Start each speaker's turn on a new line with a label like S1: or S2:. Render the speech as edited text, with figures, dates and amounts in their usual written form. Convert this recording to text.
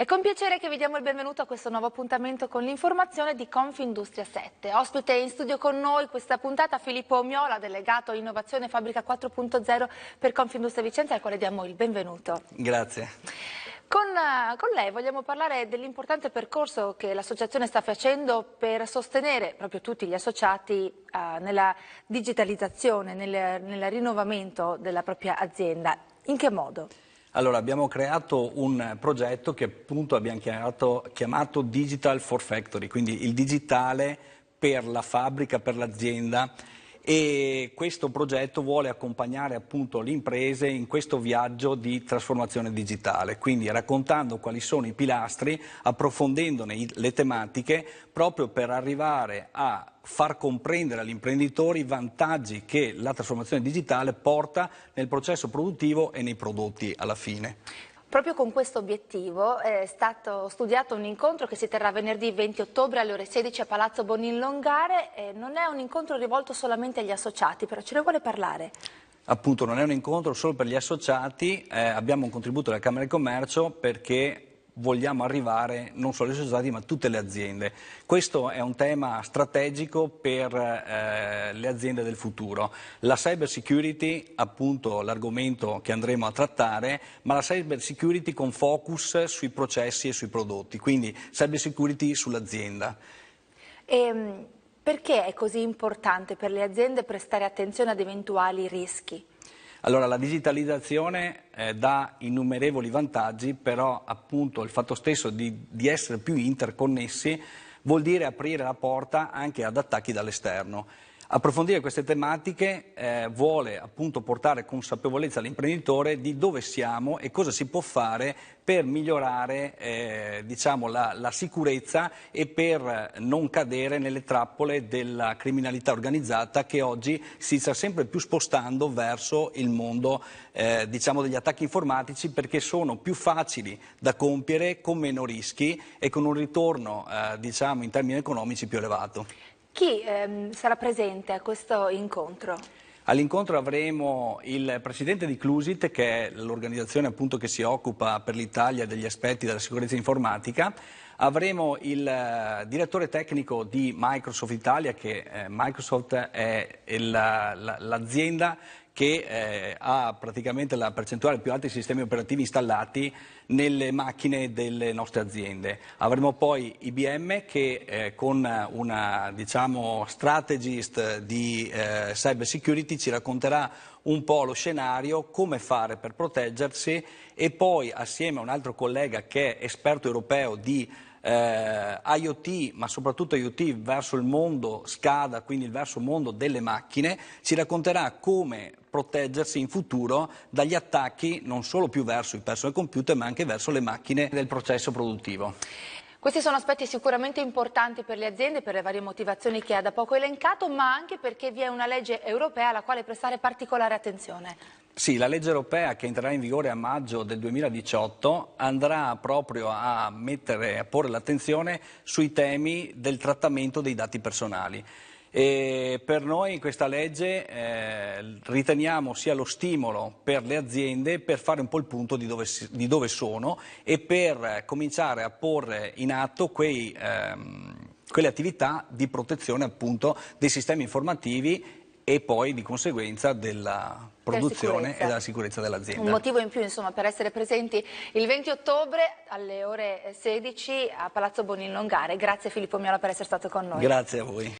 S1: È con piacere che vi diamo il benvenuto a questo nuovo appuntamento con l'informazione di Confindustria 7. Ospite in studio con noi questa puntata Filippo Omiola, delegato Innovazione Fabbrica 4.0 per Confindustria Vicenza, al quale diamo il benvenuto.
S2: Grazie.
S1: Con lei vogliamo parlare dell'importante percorso che l'associazione sta facendo per sostenere proprio tutti gli associati nella digitalizzazione, nel rinnovamento della propria azienda. In che modo?
S2: Allora, abbiamo creato un progetto che appunto abbiamo chiamato Digital for Factory, quindi il digitale per la fabbrica, per l'azienda, e questo progetto vuole accompagnare appunto le imprese in questo viaggio di trasformazione digitale, quindi raccontando quali sono i pilastri, approfondendone le tematiche proprio per arrivare a far comprendere agli imprenditori i vantaggi che la trasformazione digitale porta nel processo produttivo e nei prodotti alla fine.
S1: Proprio con questo obiettivo è stato studiato un incontro che si terrà venerdì 20 ottobre alle ore 16 a Palazzo Bonin Longare. Non è un incontro rivolto solamente agli associati, però ce ne vuole parlare?
S2: Appunto non è un incontro solo per gli associati, abbiamo un contributo della Camera di Commercio perché vogliamo arrivare non solo agli associati ma a tutte le aziende. Questo è un tema strategico per le aziende del futuro. La cyber security, appunto l'argomento che andremo a trattare, ma la cyber security con focus sui processi e sui prodotti, quindi cyber security sull'azienda.
S1: Perché è così importante per le aziende prestare attenzione ad eventuali rischi?
S2: Allora, la digitalizzazione dà innumerevoli vantaggi, però appunto il fatto stesso di essere più interconnessi vuol dire aprire la porta anche ad attacchi dall'esterno. Approfondire queste tematiche vuole appunto portare consapevolezza all'imprenditore di dove siamo e cosa si può fare per migliorare diciamo, la sicurezza e per non cadere nelle trappole della criminalità organizzata che oggi si sta sempre più spostando verso il mondo diciamo, degli attacchi informatici, perché sono più facili da compiere, con meno rischi e con un ritorno diciamo, in termini economici più elevato.
S1: Chi sarà presente a questo incontro?
S2: All'incontro avremo il presidente di Clusit, che è l'organizzazione appunto che si occupa per l'Italia degli aspetti della sicurezza informatica. Avremo il direttore tecnico di Microsoft Italia, che Microsoft è l'azienda che ha praticamente la percentuale più alta di sistemi operativi installati nelle macchine delle nostre aziende. Avremo poi IBM che con una diciamo, strategist di cyber security ci racconterà un po' lo scenario, come fare per proteggersi, e poi assieme a un altro collega che è esperto europeo di IoT, ma soprattutto IoT verso il mondo SCADA, quindi verso il mondo delle macchine, ci racconterà come proteggersi in futuro dagli attacchi non solo più verso i personal computer ma anche verso le macchine del processo produttivo.
S1: Questi sono aspetti sicuramente importanti per le aziende per le varie motivazioni che ha da poco elencato, ma anche perché vi è una legge europea alla quale prestare particolare attenzione.
S2: Sì, la legge europea che entrerà in vigore a maggio del 2018 andrà proprio a porre l'attenzione sui temi del trattamento dei dati personali. E per noi questa legge riteniamo sia lo stimolo per le aziende per fare un po' il punto di dove sono e per cominciare a porre in atto quelle attività di protezione appunto dei sistemi informativi e poi di conseguenza della produzione e della sicurezza dell'azienda.
S1: Un motivo in più insomma, per essere presenti il 20 ottobre alle ore 16 a Palazzo Bonin Longare. Grazie Filippo Omiola per essere stato con noi.
S2: Grazie a voi.